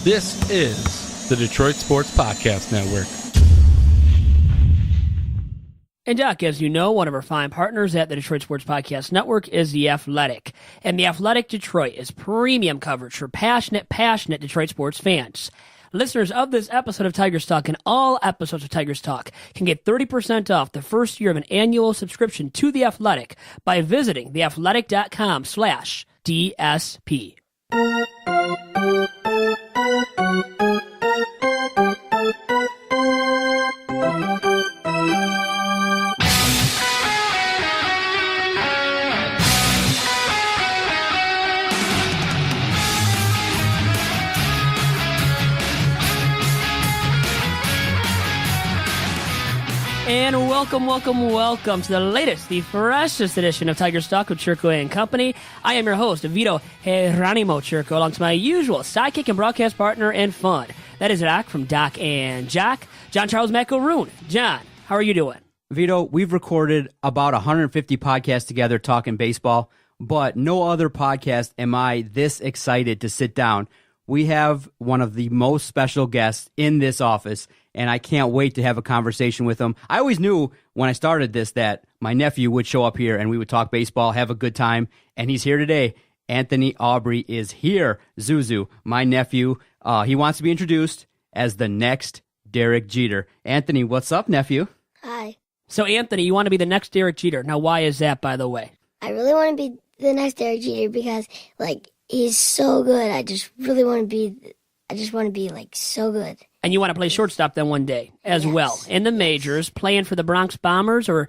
This is the Detroit Sports Podcast Network. And Doc, as you know, one of our fine partners at the Detroit Sports Podcast Network is The Athletic. And The Athletic Detroit is premium coverage for passionate Detroit sports fans. Listeners of this episode of Tigers Talk and all episodes of Tigers Talk can get 30% off the first year of an annual subscription to The Athletic by visiting theathletic.com/DSP. And welcome to the latest, the freshest edition of Tigers Talk with Chirco and Company. I am your host, Vito and Chirco, alongside my usual sidekick and broadcast partner and fun. That is Doc from Doc and Jack, John Charles Macaroon. John, how are you doing? Vito, we've recorded about 150 podcasts together talking baseball, but no other podcast am I this excited to sit down. We have one of the most special guests in this office, and I can't wait to have a conversation with him. I always knew when I started this that my nephew would show up here and we would talk baseball, have a good time, and he's here today. Anthony Aubrey is here. ZuZu, my nephew, he wants to be introduced as the next Derek Jeter. Anthony, what's up, nephew? Hi. So, Anthony, you want to be the next Derek Jeter. Now, why is that, by the way? I really want to be the next Derek Jeter because, he's so good. I just want to be, so good. And you want to play shortstop then one day as well. In the majors, playing for the Bronx Bombers, or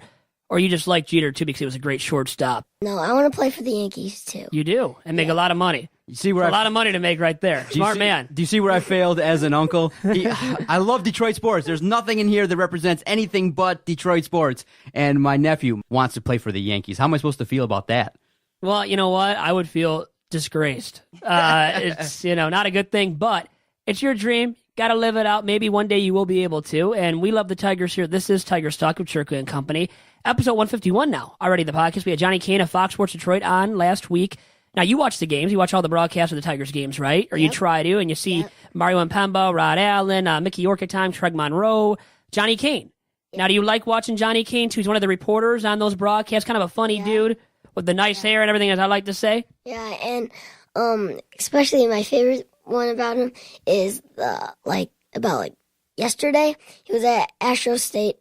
you just like Jeter, too, because he was a great shortstop? No, I want to play for the Yankees, too. You do, and make a lot of money. You see where a lot of money to make right there. Smart man. Do you see where I failed as an uncle? I love Detroit sports. There's nothing in here that represents anything but Detroit sports. And my nephew wants to play for the Yankees. How am I supposed to feel about that? Well, you know what? I would feel disgraced. It's, not a good thing, but it's your dream. Got to live it out. Maybe one day you will be able to. And we love the Tigers here. This is Tigers Talk with Chirco and Company. Episode 151 now. Already the podcast. We had Johnny Kane of Fox Sports Detroit on last week. Now, you watch the games. You watch all the broadcasts of the Tigers games, right? Or you try to, and you see Mario Impemba, Rod Allen, Mickey York at times, Craig Monroe, Johnny Kane. Now, do you like watching Johnny Kane, too? He's one of the reporters on those broadcasts. Kind of a funny dude with the nice hair and everything, as I like to say. Yeah, and especially my favorite one about him is yesterday. He was at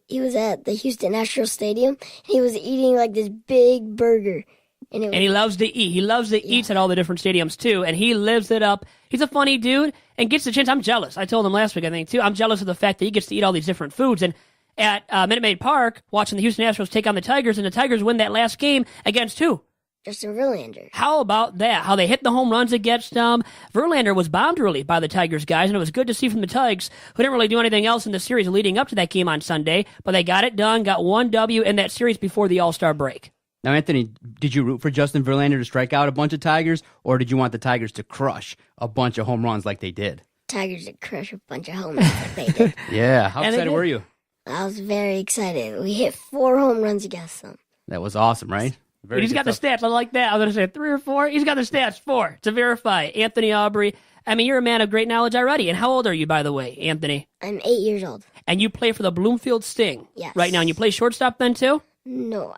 He was at the Houston Astros Stadium, and he was eating this big burger. And he loves to eat. He loves to eat at all the different stadiums, too, and he lives it up. He's a funny dude and gets the chance. I'm jealous. I told him last week, I think, too. I'm jealous of the fact that he gets to eat all these different foods. And at Minute Maid Park, watching the Houston Astros take on the Tigers, and the Tigers win that last game against who? Justin Verlander. How about that? How they hit the home runs against them. Verlander was bombed early by the Tigers guys, and it was good to see from the Tigers, who didn't really do anything else in the series leading up to that game on Sunday, but they got it done, got one W in that series before the All-Star break. Now, Anthony, did you root for Justin Verlander to strike out a bunch of Tigers, or did you want the Tigers to crush a bunch of home runs like they did? Tigers to crush a bunch of home runs like they did. Yeah. How excited were you? I was very excited. We hit 4 home runs against them. That was awesome, right? He's got the stats. I like that. I was going to say 3 or 4. He's got the stats 4 to verify. Anthony Aubrey. I mean, you're a man of great knowledge already. And how old are you, by the way, Anthony? I'm 8 years old. And you play for the Bloomfield Sting right now. And you play shortstop then, too? No,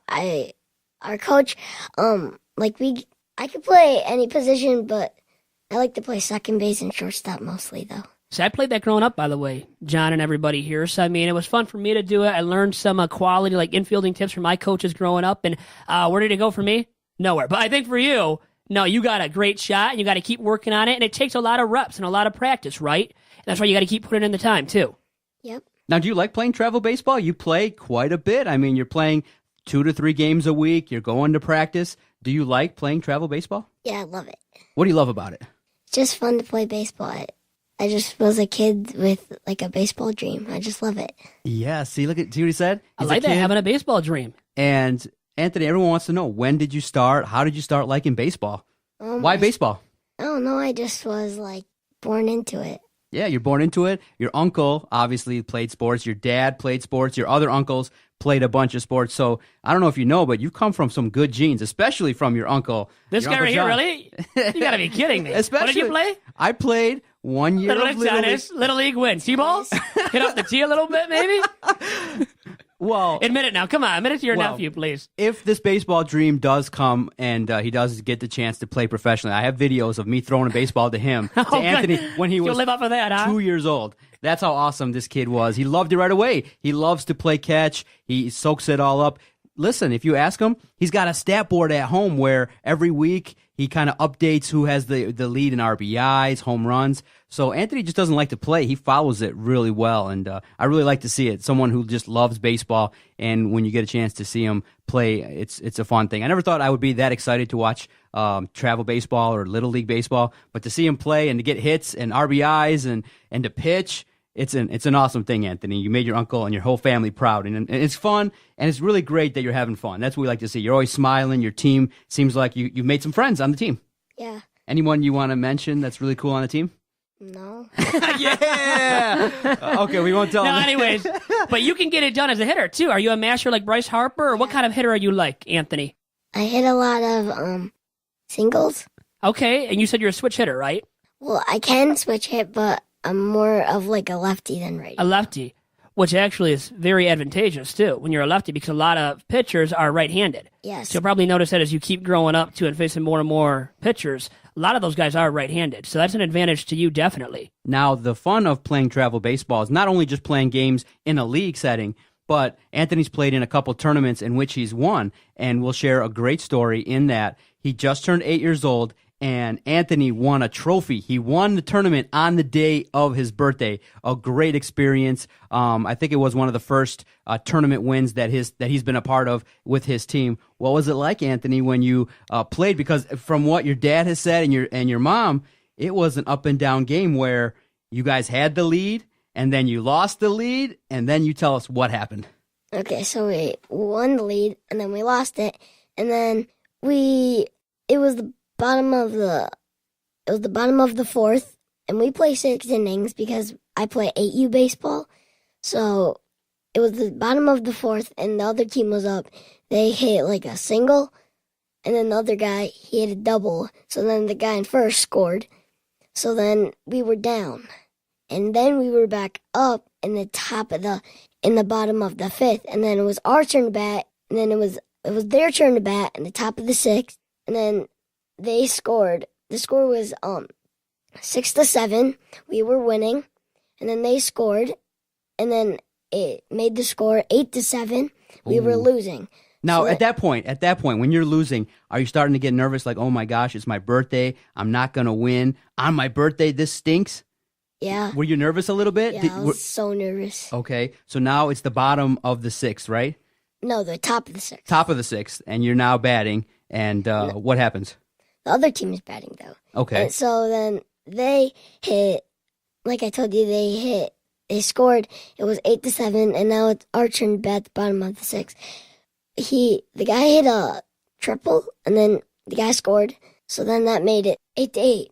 our coach, I could play any position, but I like to play second base and shortstop mostly, though. So I played that growing up, by the way, John and everybody here. So, I mean, it was fun for me to do it. I learned some quality, infielding tips from my coaches growing up. And where did it go for me? Nowhere. But I think for you, no, you got a great shot, and you got to keep working on it. And it takes a lot of reps and a lot of practice, right? And that's why you got to keep putting in the time, too. Yep. Now, do you like playing travel baseball? You play quite a bit. I mean, you're playing 2 to 3 games a week. You're going to practice. Do you like playing travel baseball? Yeah, I love it. What do you love about it? It's just fun to play baseball. I just was a kid with a baseball dream. I just love it. Yeah, see what he said? I like that, having a baseball dream. And Anthony, everyone wants to know, when did you start? How did you start liking baseball? Why baseball? I don't know. I just was born into it. Yeah, you're born into it. Your uncle obviously played sports. Your dad played sports. Your other uncles played a bunch of sports. So I don't know if you know, but you come from some good genes, especially from your uncle. This your guy Uncle right John. here, really? You got to be kidding me. What did you play? I played 1 year Little of Little League. tennis, Little League win. T-balls? Hit up the tee a little bit, maybe? Well, Admit it now. Come on. Admit it to your Well, nephew, please. if this baseball dream does come and he does get the chance to play professionally, I have videos of me throwing a baseball to him, to Oh, Anthony, good. when he You'll was live off of that, huh? 2 years old. That's how awesome this kid was. He loved it right away. He loves to play catch. He soaks it all up. Listen, if you ask him, he's got a stat board at home where every week he kind of updates who has the lead in RBIs, home runs. So Anthony just doesn't like to play. He follows it really well, and I really like to see it. Someone who just loves baseball, and when you get a chance to see him play, it's a fun thing. I never thought I would be that excited to watch travel baseball or Little League baseball, but to see him play and to get hits and RBIs and to pitch, it's an awesome thing, Anthony. You made your uncle and your whole family proud, and it's fun, and it's really great that you're having fun. That's what we like to see. You're always smiling. Your team seems like you've made some friends on the team. Yeah. Anyone you want to mention that's really cool on the team? No. Yeah. Okay, we won't tell No, him. anyways. But you can get it done as a hitter, too. Are you a masher like Bryce Harper, or what kind of hitter are you like, Anthony? I hit a lot of singles. Okay, and you said you're a switch hitter, right? Well, I can switch hit, but I'm more of like a lefty than righty. A lefty, which actually is very advantageous, too, when you're a lefty, because a lot of pitchers are right-handed. Yes. So you'll probably notice that as you keep growing up, too, and facing more and more pitchers, a lot of those guys are right-handed. So that's an advantage to you, definitely. Now, the fun of playing travel baseball is not only just playing games in a league setting, but Anthony's played in a couple tournaments in which he's won, and we'll share a great story in that. He just turned 8 years old, and Anthony won a trophy. He won the tournament on the day of his birthday. A great experience. I think it was one of the first tournament wins that he's been a part of with his team. What was it like, Anthony, when you played? Because from what your dad has said and your mom, it was an up and down game where you guys had the lead, and then you lost the lead, and then you tell us what happened. Okay, so we won the lead, and then we lost it, and then it was the bottom of the fourth, and we play 6 innings because I play 8U baseball. So it was the bottom of the fourth, and the other team was up. They hit like a single, and then the other guy, he hit a double. So then the guy in first scored. So then we were down, and then we were back up in the bottom of the fifth, and then it was our turn to bat, and then it was their turn to bat in the top of the sixth, and then they scored. The score was 6-7. We were winning, and then they scored, and then it made the score 8-7. We were losing. Now, So at that point, when you're losing, are you starting to get nervous? Like, oh my gosh, it's my birthday. I'm not gonna win on my birthday. This stinks. Yeah. Were you nervous a little bit? Yeah, I was so nervous. Okay, so now it's the bottom of the sixth, right? No, the top of the sixth. Top of the sixth, and you're now batting. And what happens? The other team is batting, though. Okay. And so then they hit, like I told you, they scored. It was 8-7, and now it's our turn to bat at the bottom of the sixth. The guy hit a triple, and then the guy scored. So then that made it 8-8.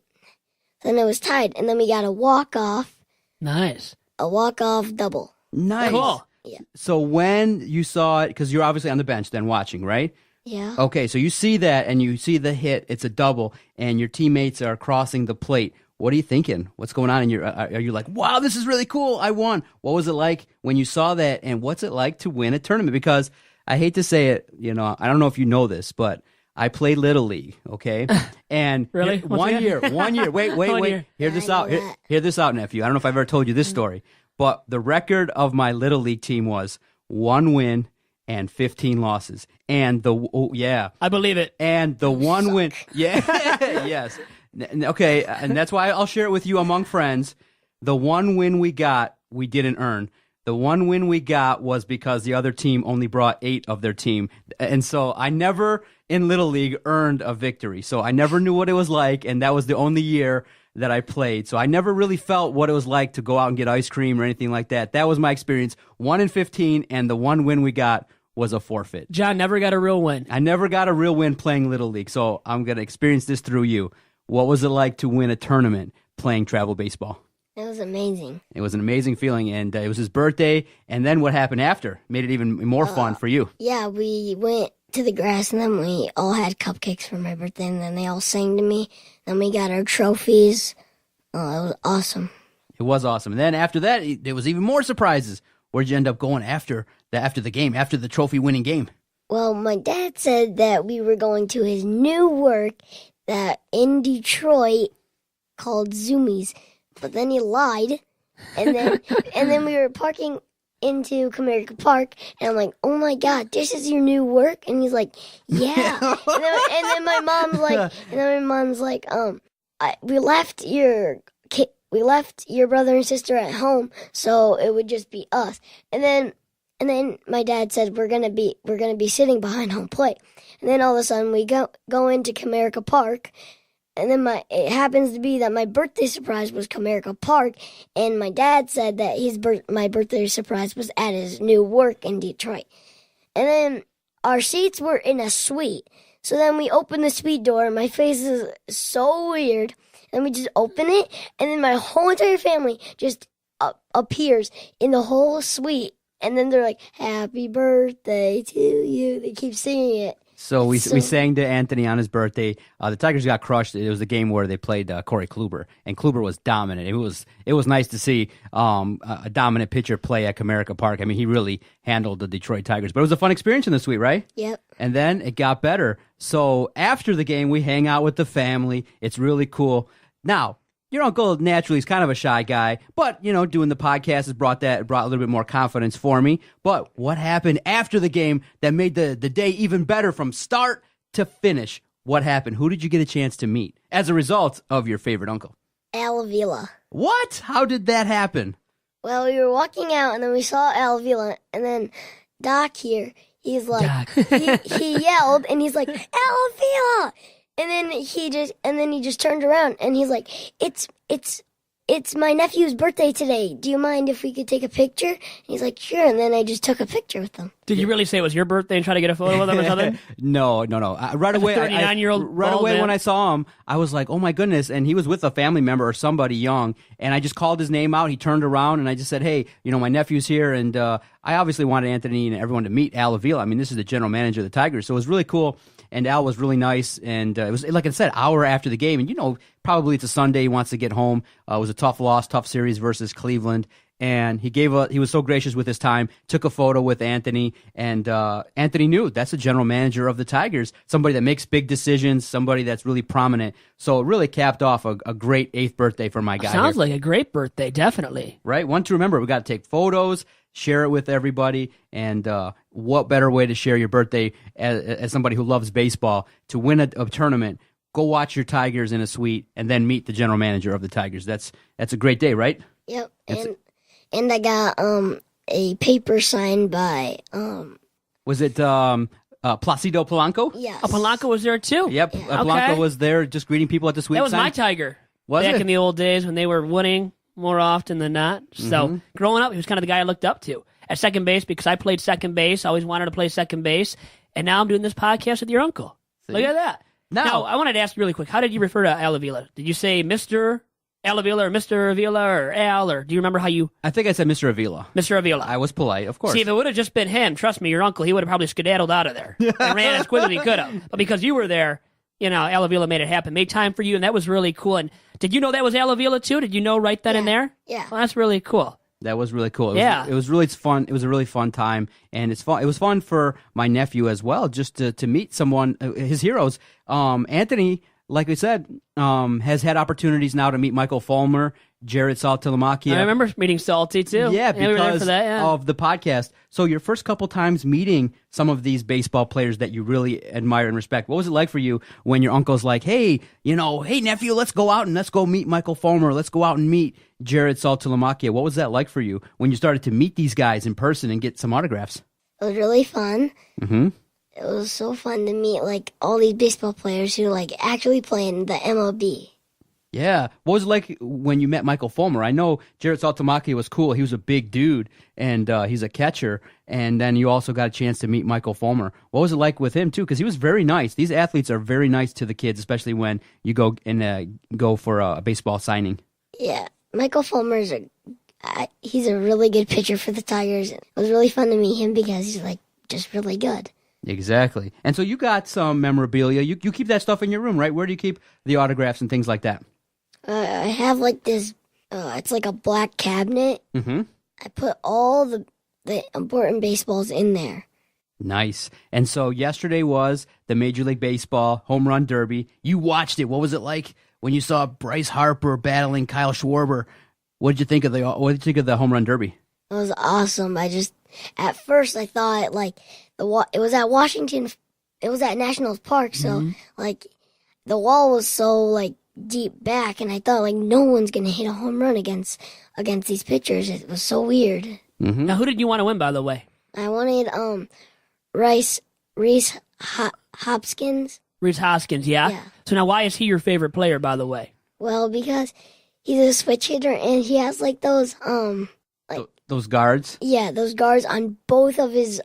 Then it was tied, and then we got a walk-off. Nice. A walk-off double. Nice. Cool. Yeah. So when you saw it, because you're obviously on the bench then watching, right? Yeah. Okay, so you see that and you see the hit. It's a double, and your teammates are crossing the plate. What are you thinking? What's going on in your? Are you like, wow, this is really cool? I won. What was it like when you saw that? And what's it like to win a tournament? Because I hate to say it, I don't know if you know this, but I played Little League. Okay, and Really? one year. Wait. year. Hear this I out. know that. Hear this out, nephew. I don't know if I've ever told you this story, but the record of my Little League team was 1 win and 15 losses. And I believe it. and the one win, yes. Okay, and that's why I'll share it with you among friends. The one win we got, we didn't earn. The one win we got was because the other team only brought 8 of their team. And so I never, in Little League, earned a victory. So I never knew what it was like, and that was the only year that I played. So I never really felt what it was like to go out and get ice cream or anything like that. That was my experience. 1 in 15, and the one win we got was a forfeit. John never got a real win. I never got a real win playing Little League, so I'm going to experience this through you. What was it like to win a tournament playing travel baseball? It was amazing. It was an amazing feeling, and it was his birthday, and then what happened after made it even more fun for you. Yeah, we went to the grass, and then we all had cupcakes for my birthday, and then they all sang to me. Then we got our trophies. Oh, it was awesome. It was awesome. And then after that, there was even more surprises. Where'd you end up going after the game, after the trophy-winning game? Well, my dad said that we were going to his new work that in Detroit called Zoomies, but then he lied, and then we were parking into Comerica Park, and I'm like, oh my God, this is your new work? And he's like, yeah. and then my mom's like, we left your brother and sister at home, so it would just be us. And then my dad said we're gonna be sitting behind home plate. And then all of a sudden we go into Comerica Park, and then it happens to be that my birthday surprise was Comerica Park, and my dad said that my birthday surprise was at his new work in Detroit. And then our seats were in a suite. So then we opened the suite door, and my face is so weird. And we just open it, and then my whole entire family just appears in the whole suite. And then they're like, "Happy birthday to you." They keep singing it. So we sang to Anthony on his birthday. The Tigers got crushed. It was a game where they played Corey Kluber, and Kluber was dominant. It was nice to see a dominant pitcher play at Comerica Park. I mean, he really handled the Detroit Tigers. But it was a fun experience in the suite, right? Yep. And then it got better. So after the game, we hang out with the family. It's really cool. Now, your uncle naturally is kind of a shy guy, but, doing the podcast has brought a little bit more confidence for me. But what happened after the game that made the day even better from start to finish? What happened? Who did you get a chance to meet as a result of your favorite uncle? Al Avila. What? How did that happen? Well, we were walking out, and then we saw Al Avila, and then Doc here, he's like, he yelled, and he's like, Al Avila! And then he just turned around, and he's like, it's my nephew's birthday today. Do you mind if we could take a picture? And he's like, sure. And then I just took a picture with him. Did you really say it was your birthday and try to get a photo with him or something? No. Right away, 39-year-old right away man. When I saw him, I was like, oh my goodness. And he was with a family member or somebody young. And I just called his name out. He turned around, and I just said, hey, my nephew's here. And I obviously wanted Anthony and everyone to meet Al Avila. I mean, this is the general manager of the Tigers. So it was really cool. And Al was really nice, and it was, like I said, hour after the game. And, probably it's a Sunday, he wants to get home. It was a tough loss, tough series versus Cleveland. And he was so gracious with his time, took a photo with Anthony, and Anthony knew that's the general manager of the Tigers, somebody that makes big decisions, somebody that's really prominent. So it really capped off a great 8th birthday for my guy. Sounds here. like a great birthday, definitely. Right? One to remember, we got to take photos, share it with everybody, and what better way to share your birthday as somebody who loves baseball, to win a tournament, go watch your Tigers in a suite, and then meet the general manager of the Tigers. That's a great day, right? Yep. And I got a paper signed by Was it Placido Polanco? yes. Oh, Polanco was there too? Yep. Polanco was there just greeting people at the suite. That was my Tiger. Was Back it? in the old days when they were winning more often than not. So growing up, he was kind of the guy I looked up to at second base, because I played second base. I always wanted to play second base. And now I'm doing this podcast with your uncle. See? Look at that. Now, I wanted to ask you really quick, how did you refer to Al Avila? Did you say Mr. Al Avila or Mr. Avila or Al, or do you remember how you... I think I said Mr. Avila. Mr. Avila. I was polite, of course. See, if it would have just been him, trust me, your uncle, he would have probably skedaddled out of there and ran as quickly as he could have. But because you were there, Al Avila made it happen, made time for you, and that was really cool. And did you know that was Al Avila too? Did you know right then and there? Yeah. Well, that's really cool. That was really cool. Yeah. It was really fun. It was a really fun time, and it's fun. It was fun for my nephew as well, just to meet someone, his heroes. Anthony, like we said, has had opportunities now to meet Michael Fulmer, Jared Saltalamacchia. I remember meeting Salty too. Yeah, we were there because for that, of the podcast. So your first couple times meeting some of these baseball players that you really admire and respect, what was it like for you when your uncle's like, hey, hey, nephew, let's go out and let's go meet Michael Fulmer. Let's go out and meet Jared Saltalamacchia. What was that like for you when you started to meet these guys in person and get some autographs? It was really fun. Mm-hmm. It was so fun to meet all these baseball players who actually play in the MLB. Yeah. What was it like when you met Michael Fulmer? I know Jared Saltalamacchia was cool. He was a big dude, and he's a catcher. And then you also got a chance to meet Michael Fulmer. What was it like with him, too? Because he was very nice. These athletes are very nice to the kids, especially when you go for a baseball signing. Yeah. Michael Fulmer's he's a really good pitcher for the Tigers. It was really fun to meet him because he's just really good. Exactly. And so you got some memorabilia. You keep that stuff in your room, right? Where do you keep the autographs and things like that? I have like this, it's like a black cabinet. Mm-hmm. I put all the important baseballs in there. Nice. And so yesterday was the Major League Baseball Home Run Derby. You watched it. What was it like when you saw Bryce Harper battling Kyle Schwarber? What did you think of the Home Run Derby? It was awesome. At first I thought like it was at Washington, it was at National Park, so like the wall was so like deep back, and I thought like no one's gonna hit a home run against these pitchers. It was so weird. Mm-hmm. Now, who did you want to win, by the way? I wanted Rhys Hoskins. Rhys Hoskins, yeah? Yeah. So now why is he your favorite player, by the way? Well, because he's a switch hitter and he has like those Those guards? yeah, those guards on both of his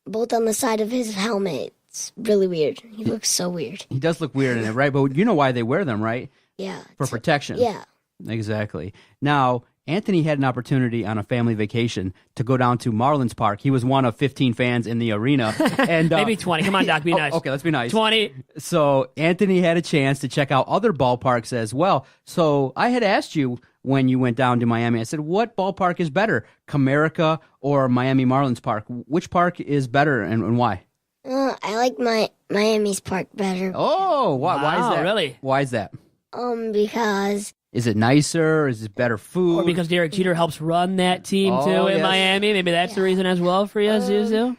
both on the side of his helmet. It's really weird. He looks so weird. He does look weird in it, right? But you know why they wear them, right? Yeah. For protection. Yeah. Exactly. Now, Anthony had an opportunity on a family vacation to go down to Marlins Park. He was one of 15 fans in the arena. And Maybe 20. Come on, Doc, be nice. Okay, let's be nice. 20. So Anthony had a chance to check out other ballparks as well. So I had asked you when you went down to Miami, I said, what ballpark is better, Comerica or Miami Marlins Park? Which park is better and why? I like Miami's park better. Oh, why is Wow, that? really? Why is that? Because Is it nicer? Is it better food? Or because Derek Jeter helps run that team, Oh, too, in yes. Miami. Maybe that's the reason as well for you, ZuZu?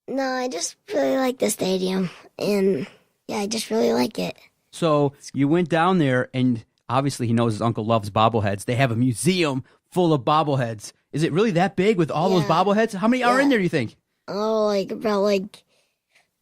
no, I just really like the stadium, and yeah, I just really like it. So you went down there, and obviously he knows his uncle loves bobbleheads. They have a museum full of bobbleheads. Is it really that big with all those Yeah. bobbleheads? How many are in there, do you think? Oh, like about like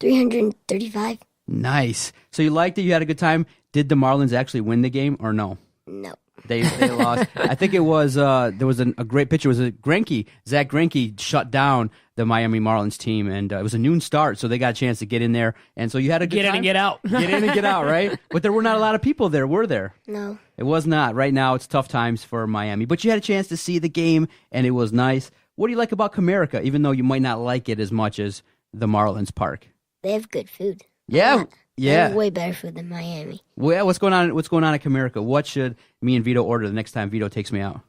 335. Nice. So you liked it? You had a good time? Did the Marlins actually win the game or no? No. They lost. I think it was there was a great pitcher. It was a Greinke. Zach Greinke shut down the Miami Marlins team, and it was a noon start, so they got a chance to get in there. And so you had a good Get time. in and get out. Get in and get out, right? But there were not a lot of people there, were there? No. It was not. Right now, it's tough times for Miami. But you had a chance to see the game, and it was nice. What do you like about Comerica, even though you might not like it as much as the Marlins Park? They have good food. Yeah, They yeah. have way better food than Miami. Well, what's going on? What's going on at Comerica? What should me and Vito order the next time Vito takes me out?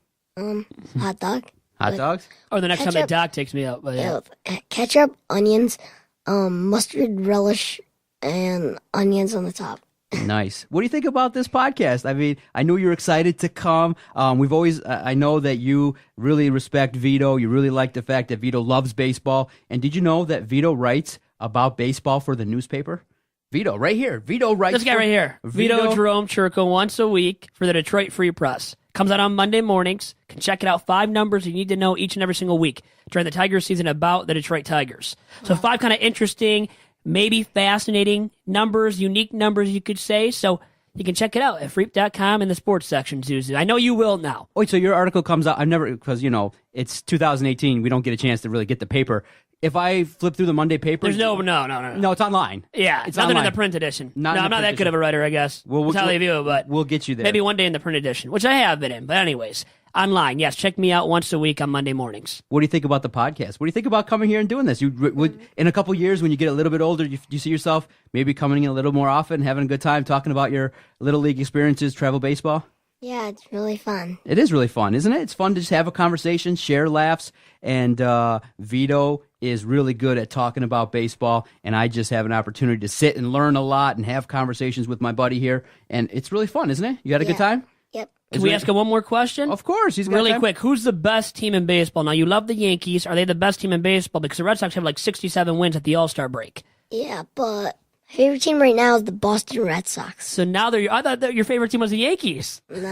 Hot dog. Hot dogs? Or the next time that Ketchup. Doc takes me out. But yeah. Ketchup, onions, mustard relish, and onions on the top. Nice. What do you think about this podcast? I mean, I knew you were excited to come. We've always, I know that you really respect Vito. You really like the fact that Vito loves baseball. And did you know that Vito writes about baseball for the newspaper? Vito, right here. Vito writes. This guy right here, Vito Jerome Chirco, once a week for the Detroit Free Press. Comes out on Monday mornings. Can check it out. 5 numbers you need to know each and every single week during the Tigers season about the Detroit Tigers. So 5 kind of interesting, maybe fascinating numbers, unique numbers you could say. So you can check it out at freep.com in the sports section, ZuZu. I know you will now. Wait, so your article comes out. I've never, because, it's 2018. We don't get a chance to really get the paper. If I flip through the Monday paper. There's no. No, it's online. Yeah, It's nothing online. in the print edition. Not in no, the I'm not print that good of a writer, I guess. Well, That's how they view it, but We'll get you there. maybe one day in the print edition, which I have been in. But anyways, online, yes, check me out once a week on Monday mornings. What do you think about the podcast? What do you think about coming here and doing this? You would in a couple years when you get a little bit older, you see yourself maybe coming in a little more often, having a good time, talking about your little league experiences, travel baseball? Yeah, it's really fun. It is really fun, isn't it? It's fun to just have a conversation, share laughs, and Vito is really good at talking about baseball, and I just have an opportunity to sit and learn a lot and have conversations with my buddy here, and it's really fun, isn't it? You had a good time? Yep. Can we ask him one more question? Of course. He's got Really time. quick, who's the best team in baseball? Now, you love the Yankees. Are they the best team in baseball? Because the Red Sox have like 67 wins at the All-Star break. Yeah, but my favorite team right now is the Boston Red Sox. So now I thought that your favorite team was the Yankees. No.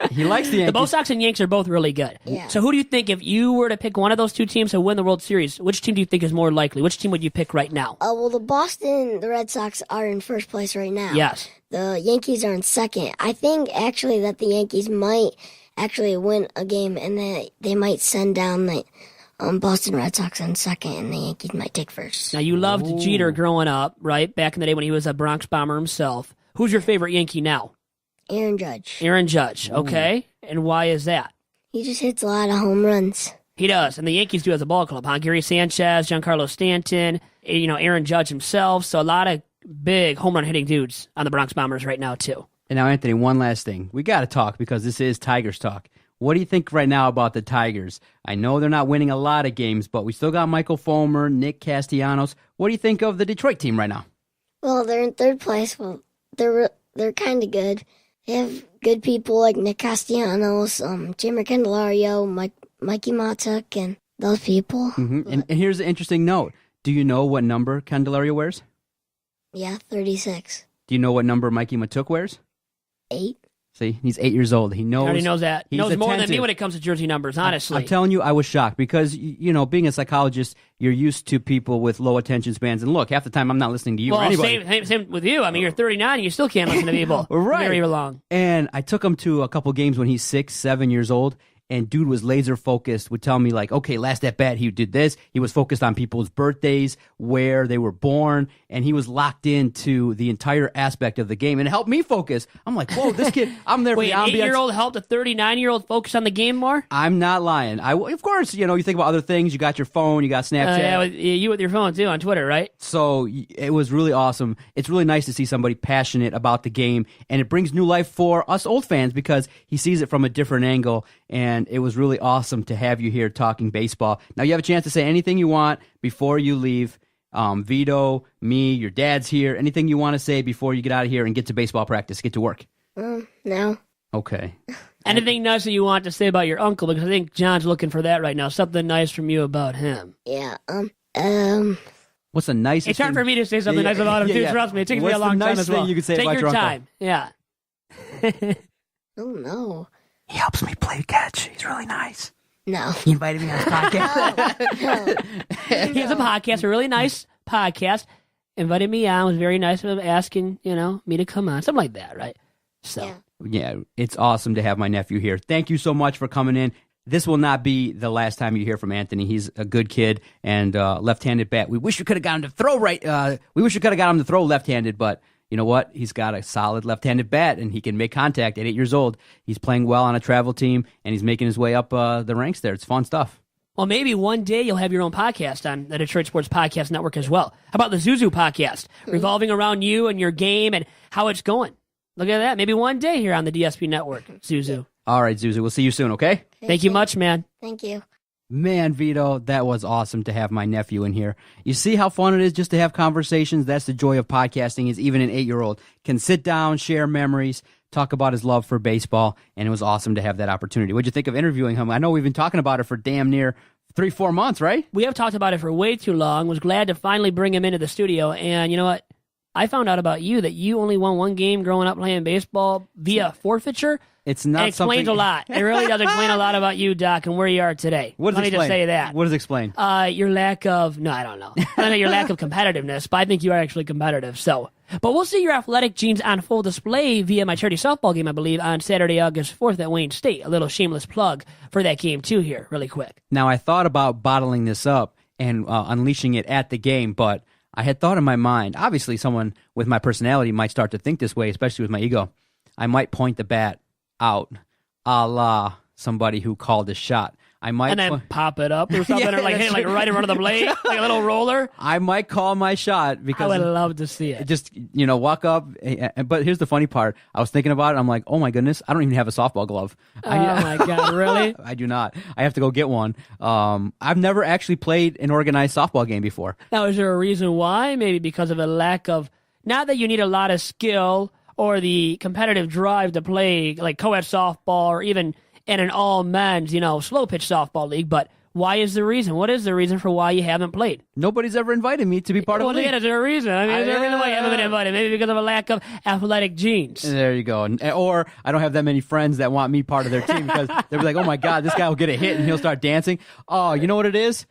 He likes the Yankees. The Bo Sox and Yanks are both really good. Yeah. So who do you think, if you were to pick one of those two teams to win the World Series, which team do you think is more likely? Which team would you pick right now? Well, the Red Sox are in first place right now. Yes. The Yankees are in second. I think actually that the Yankees might actually win a game, and they might send down the Boston Red Sox in second, and the Yankees might take first. Now, you loved Jeter growing up, right? Back in the day when he was a Bronx Bomber himself. Who's your favorite Yankee now? Aaron Judge. Aaron Judge, okay. And why is that? He just hits a lot of home runs. He does, and the Yankees do as a ball club, huh? Gary Sanchez, Giancarlo Stanton, Aaron Judge himself. So a lot of big home run hitting dudes on the Bronx Bombers right now, too. And now, Anthony, one last thing. We got to talk because this is Tigers Talk. What do you think right now about the Tigers? I know they're not winning a lot of games, but we still got Michael Fulmer, Nick Castellanos. What do you think of the Detroit team right now? Well, they're in third place. Well, they're kind of good. They have good people like Nick Castellanos, Jimmer Candelario, Mikey Matuk, and those people. Mm-hmm. And here's an interesting note. Do you know what number Candelario wears? Yeah, 36. Do you know what number Mikey Matuk wears? 8. See, he's 8 years old. He knows. He already knows that. He knows more than me attentive. when it comes to jersey numbers, honestly. I'm telling you, I was shocked because, being a psychologist, you're used to people with low attention spans. And look, half the time I'm not listening to you or anybody. Same with you. I mean, you're 39 and you still can't listen to people Right. very long. And I took him to a couple games when he's 6, 7 years old. And dude was laser focused, would tell me like, okay, last at bat, he did this. He was focused on people's birthdays, where they were born, and he was locked into the entire aspect of the game. And it helped me focus. I'm like, whoa, this kid, I'm there Wait, for the an ambiance. 8-year-old helped a 39-year-old focus on the game more? I'm not lying. Of course, you think about other things. You got your phone, you got Snapchat. Yeah, you with your phone too on Twitter, right? So it was really awesome. It's really nice to see somebody passionate about the game, and it brings new life for us old fans because he sees it from a different angle, and it was really awesome to have you here talking baseball. Now you have a chance to say anything you want before you leave. Vito, me, your dad's here. Anything you want to say before you get out of here and get to baseball practice, get to work? No. Okay. Anything nice that you want to say about your uncle? Because I think John's looking for that right now. Something nice from you about him. Yeah. What's the nicest It's hard thing? for me to say something nice about him, too. Trust me. It takes me a long time as well. What's the nicest thing you could say Take about your your uncle? time. Yeah. Oh, no. He helps me play catch. He's really nice. No. He invited me on his podcast. He has a podcast, a really nice podcast. Invited me on. Was very nice of him asking, me to come on. Something like that, right? So. Yeah. Yeah, it's awesome to have my nephew here. Thank you so much for coming in. This will not be the last time you hear from Anthony. He's a good kid and left-handed bat. We wish we could have got him to throw right. We wish we could have got him to throw left-handed, but you know what? He's got a solid left-handed bat, and he can make contact at 8 years old. He's playing well on a travel team, and he's making his way up the ranks there. It's fun stuff. Well, maybe one day you'll have your own podcast on the Detroit Sports Podcast Network as well. How about the ZuZu podcast, revolving around you and your game and how it's going? Look at that. Maybe one day here on the DSP Network, ZuZu. All right, ZuZu. We'll see you soon, okay? Thank you much, man. Thank you. Man, Vito, that was awesome to have my nephew in here. You see how fun it is just to have conversations? That's the joy of podcasting, is even an 8-year-old can sit down, share memories, talk about his love for baseball, and it was awesome to have that opportunity. What'd you think of interviewing him? I know we've been talking about it for damn near 3-4 months, right? We have talked about it for way too long. Was glad to finally bring him into the studio. And you know what? I found out about you that you only won one game growing up playing baseball via forfeiture. It's not It explains something... a lot. It really does explain a lot about you, Doc, and where you are today. What does Let me explain? just say that. What does it explain? Your lack of, no, I don't know. I don't know your lack of competitiveness, but I think you are actually competitive. So, but we'll see your athletic genes on full display via my charity softball game, I believe, on Saturday, August 4th at Wayne State. A little shameless plug for that game, too, here, really quick. Now, I thought about bottling this up and unleashing it at the game, but I had thought in my mind, obviously someone with my personality might start to think this way, especially with my ego. I might point the bat out, a la somebody who called a shot. I might And then pop it up or something, Yeah, or like hit it like right in front of the blade, like a little roller. I might call my shot I because would love to see it. just, walk up. But here's the funny part. I was thinking about it. I'm like, oh my goodness, I don't even have a softball glove. Oh my God, really? I do not. I have to go get one. I've never actually played an organized softball game before. Now, is there a reason why? Maybe because of a lack of, not that you need a lot of skill or the competitive drive to play like co-ed softball or even in an all-men's, slow pitch softball league, but why is the reason? What is the reason for why you haven't played? Nobody's ever invited me to be part of the league. Again, is there a reason? I mean, is there a reason why you haven't been invited? Maybe because of a lack of athletic genes. There you go. Or I don't have that many friends that want me part of their team because they'll be like, oh my God, this guy will get a hit and he'll start dancing. Oh, you know what it is?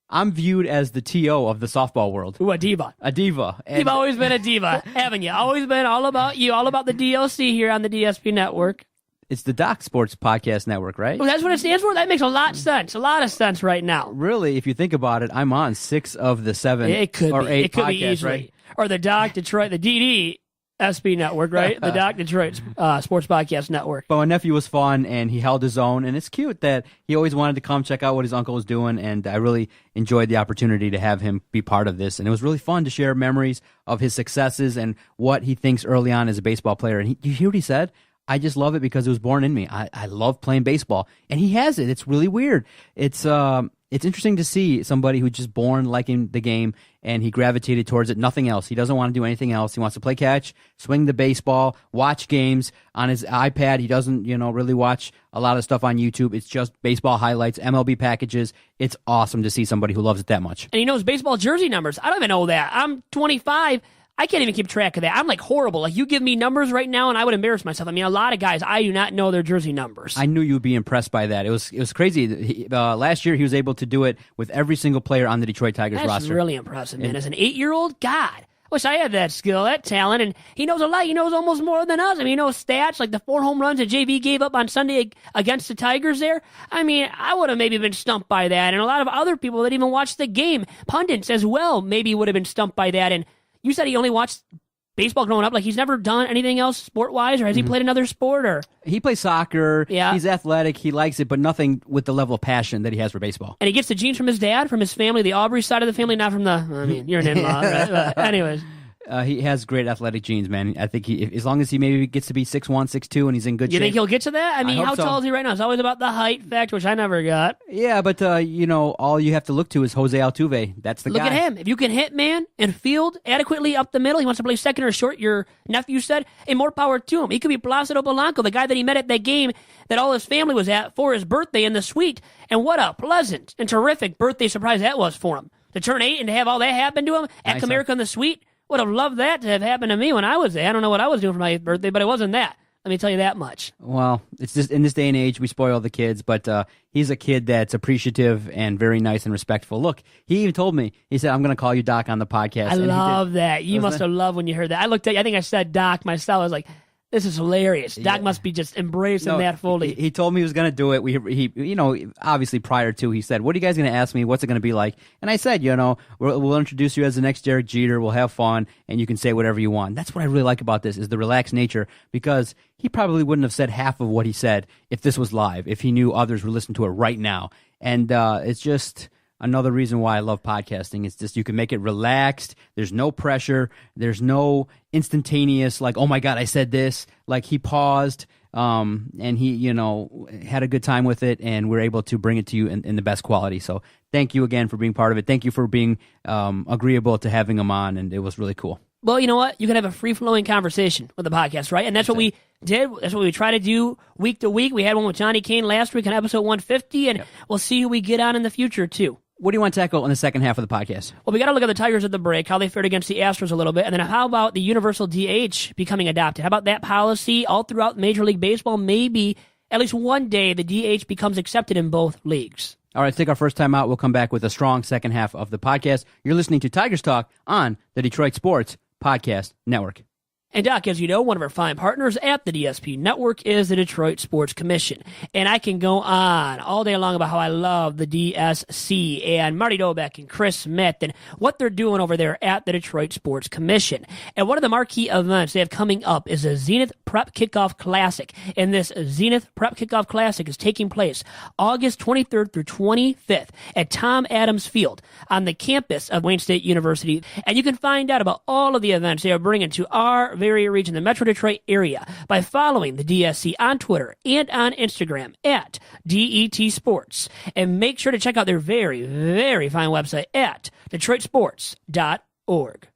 I'm viewed as the TO of the softball world. Ooh, a diva. A diva. And You've always been a diva, haven't you? Always been all about you, all about the DOC here on the DSP Network. it's the Doc Sports Podcast Network, right? Well, that's what it stands for? That makes a lot of sense. A lot of sense right now. Really, if you think about it, I'm on 6 of the 7 It could or be. 8 It could podcasts, be easily. right? Or the Doc Detroit, the DD SB Network, right? The Doc Detroit Sports Podcast Network. But my nephew was fun, and he held his own, and it's cute that he always wanted to come check out what his uncle was doing, and I really enjoyed the opportunity to have him be part of this, and it was really fun to share memories of his successes and what he thinks early on as a baseball player. And you hear what he said? I just love it because it was born in me. I love playing baseball, and he has it. It's really weird. It's interesting to see somebody who's just born liking the game, and he gravitated towards it. Nothing else. He doesn't want to do anything else. He wants to play catch, swing the baseball, watch games on his iPad. He doesn't, really watch a lot of stuff on YouTube. It's just baseball highlights, MLB packages. It's awesome to see somebody who loves it that much. And he knows baseball jersey numbers. I don't even know that. I'm 25. I can't even keep track of that. I'm like horrible. Like, you give me numbers right now, and I would embarrass myself. I mean, a lot of guys, I do not know their jersey numbers. I knew you would be impressed by that. It was crazy. Last year, he was able to do it with every single player on the Detroit Tigers roster. That's really impressive, man. As an 8-year-old, God, I wish I had that skill, that talent. And he knows a lot. He knows almost more than us. I mean, he knows stats, like the 4 home runs that JV gave up on Sunday against the Tigers there. I mean, I would have maybe been stumped by that. And a lot of other people that even watched the game, pundits as well, maybe would have been stumped by that. And you said he only watched baseball growing up. Like, he's never done anything else sport-wise, or has he played another sport? Or he plays soccer. Yeah. He's athletic. He likes it, but nothing with the level of passion that he has for baseball. And he gets the genes from his dad, from his family, the Aubrey side of the family, not from you're an in-law, right? But anyways. He has great athletic genes, man. I think as long as he maybe gets to be 6'1", 6'2", and he's in good shape. You think he'll get to that? I mean, hope how so. tall is he right now? It's always about the height factor, which I never got. Yeah, but, all you have to look to is Jose Altuve. That's the guy. Look at him. If you can hit, man, and field adequately up the middle, he wants to play second or short, your nephew said, and more power to him. He could be Placido Polanco, the guy that he met at that game that all his family was at for his birthday in the suite. And what a pleasant and terrific birthday surprise that was for him. To turn 8 and to have all that happen to him at Comerica in the suite. Would have loved that to have happened to me when I was there. I don't know what I was doing for my 8th birthday, but it wasn't that. Let me tell you that much. Well, it's just in this day and age, we spoil the kids, but he's a kid that's appreciative and very nice and respectful. Look, he even told me, he said, I'm going to call you Doc on the podcast. I love that. You must have loved when you heard that. I looked at you, I think I said Doc myself. I was like, this is hilarious. Doc must be just embracing that fully. He told me he was going to do it. He obviously prior to, he said, what are you guys going to ask me? What's it going to be like? And I said, we'll introduce you as the next Derek Jeter. We'll have fun, and you can say whatever you want. That's what I really like about this, is the relaxed nature, because he probably wouldn't have said half of what he said if this was live, if he knew others were listening to it right now. And it's just another reason why I love podcasting. It's just, you can make it relaxed. There's no pressure. There's no instantaneous, like, oh my God, I said this. Like, he paused, and he, had a good time with it, and we're able to bring it to you in the best quality. So thank you again for being part of it. Thank you for being agreeable to having him on, and it was really cool. Well, you know what? You can have a free-flowing conversation with the podcast, right? And that's what we did. That's what we try to do week to week. We had one with Johnny Kane last week on episode 150, and we'll see who we get on in the future, too. What do you want to tackle in the second half of the podcast? Well, we got to look at the Tigers at the break, how they fared against the Astros a little bit, and then how about the universal DH becoming adopted? How about that policy all throughout Major League Baseball? Maybe at least one day the DH becomes accepted in both leagues. All right, let's take our first time out. We'll come back with a strong second half of the podcast. You're listening to Tigers Talk on the Detroit Sports Podcast Network. And Doc, as you know, one of our fine partners at the DSP Network is the Detroit Sports Commission. And I can go on all day long about how I love the DSC and Marty Dobeck and Chris Smith and what they're doing over there at the Detroit Sports Commission. And one of the marquee events they have coming up is the Zenith Prep Kickoff Classic. And this Zenith Prep Kickoff Classic is taking place August 23rd through 25th at Tom Adams Field on the campus of Wayne State University. And you can find out about all of the events they are bringing to our very region, the Metro Detroit area, by following the DSC on Twitter and on Instagram at DET Sports. And make sure to check out their very, very fine website at DetroitSports.org.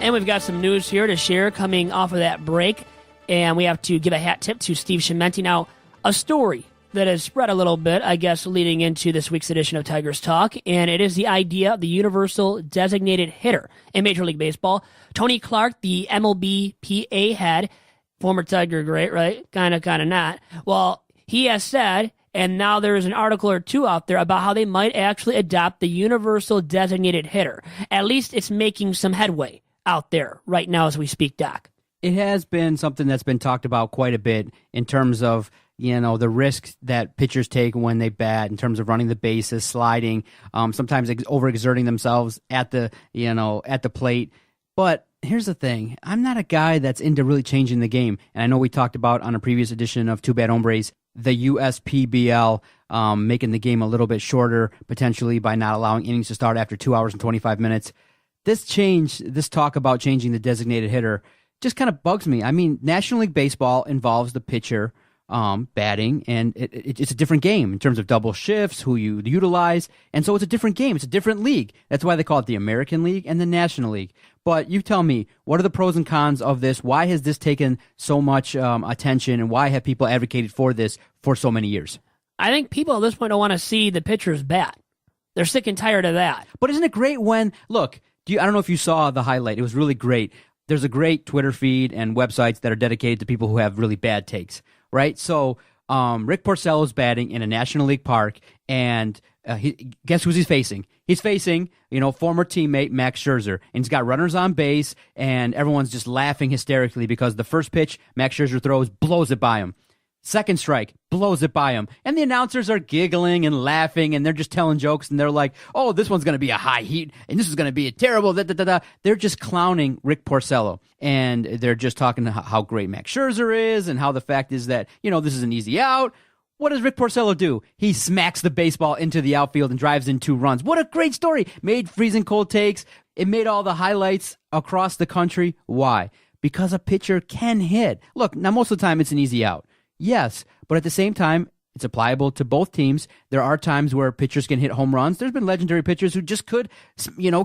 And we've got some news here to share coming off of that break. And we have to give a hat tip to Steve Chimenti. Now, a story that has spread a little bit, I guess, leading into this week's edition of Tigers Talk. And it is the idea of the universal designated hitter in Major League Baseball. Tony Clark, the MLB PA head, former Tiger great, right? Kind of not. Well, he has said And now there's an article or two out there about how they might actually adopt the universal designated hitter. At least it's making some headway out there right now as we speak, Doc. It has been something that's been talked about quite a bit in terms of, the risks that pitchers take when they bat, in terms of running the bases, sliding, sometimes overexerting themselves at the plate. But here's the thing. I'm not a guy that's into really changing the game. And I know we talked about on a previous edition of Two Bad Hombres, the USPBL, making the game a little bit shorter, potentially by not allowing innings to start after 2 hours and 25 minutes. This talk about changing the designated hitter just kind of bugs me. I mean, National League Baseball involves the pitcher batting, and it's a different game in terms of double shifts, who you utilize, and so it's a different game. It's a different league. That's why they call it the American League and the National League. But you tell me, what are the pros and cons of this? Why has this taken so much attention, and why have people advocated for this for so many years? I think people at this point don't want to see the pitchers bat. They're sick and tired of that. But isn't it great when, look, I don't know if you saw the highlight. It was really great. There's a great Twitter feed and websites that are dedicated to people who have really bad takes, right? So Rick Porcello's batting in a National League park, and guess who he's facing? He's facing, former teammate Max Scherzer, and he's got runners on base, and everyone's just laughing hysterically because the first pitch Max Scherzer throws blows it by him. Second strike, blows it by him. And the announcers are giggling and laughing, and they're just telling jokes, and they're like, oh, this one's going to be a high heat, and this is going to be a terrible da-da-da-da. They're just clowning Rick Porcello, and they're just talking how great Max Scherzer is, and how the fact is that, this is an easy out. What does Rick Porcello do? He smacks the baseball into the outfield and drives in 2 runs. What a great story. Made freezing cold takes. It made all the highlights across the country. Why? Because a pitcher can hit. Look, now most of the time it's an easy out. Yes, but at the same time, it's applicable to both teams. There are times where pitchers can hit home runs. There's been legendary pitchers who just could,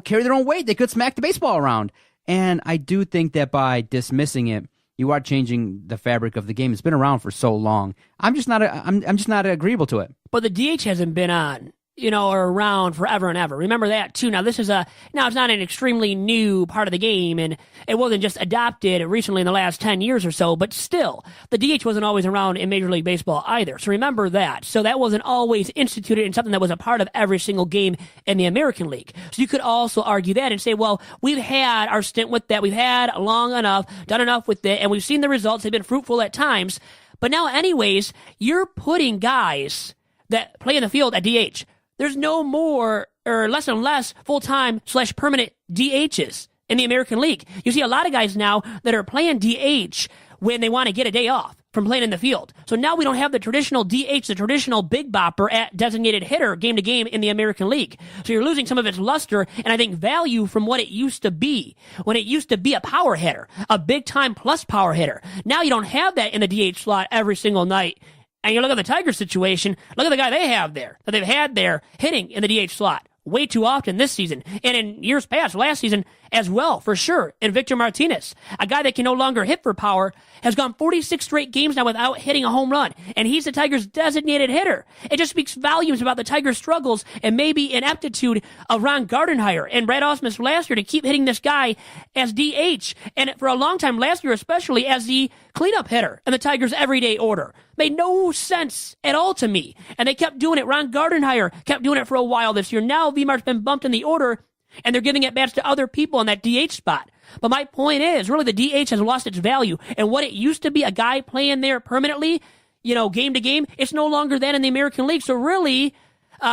carry their own weight. They could smack the baseball around. And I do think that by dismissing it, you are changing the fabric of the game. It's been around for so long. I'm just not agreeable to it. But the DH hasn't been on, or around forever and ever. Remember that too. Now it's not an extremely new part of the game, and it wasn't just adopted recently in the last 10 years or so, but still, the DH wasn't always around in Major League Baseball either. So remember that. So that wasn't always instituted in something that was a part of every single game in the American League. So you could also argue that and say, well, we've had our stint with that. We've had long enough, done enough with it, and we've seen the results. They've been fruitful at times. But now anyways, you're putting guys that play in the field at DH. There's no more or less and less full-time / permanent DHs in the American League. You see a lot of guys now that are playing DH when they want to get a day off from playing in the field. So now we don't have the traditional DH, the traditional big bopper at designated hitter game to game in the American League. So you're losing some of its luster and I think value from what it used to be. When it used to be a power hitter, a big time plus power hitter. Now you don't have that in the DH slot every single night. And you look at the Tigers situation, look at the guy they have there, that they've had there hitting in the DH slot way too often this season. And in years past, last season as well, for sure. And Victor Martinez, a guy that can no longer hit for power, has gone 46 straight games now without hitting a home run. And he's the Tigers' designated hitter. It just speaks volumes about the Tigers' struggles and maybe ineptitude of Ron Gardenhire and Brad Ausmus last year to keep hitting this guy as DH. And for a long time last year, especially as the cleanup hitter in the Tigers' everyday order. Made no sense at all to me. And they kept doing it. Ron Gardenhire kept doing it for a while this year. Now Vimar's been bumped in the order, and they're giving it bats to other people in that DH spot. But my point is, really, the DH has lost its value. And what it used to be, a guy playing there permanently, game to game, it's no longer that in the American League. So really,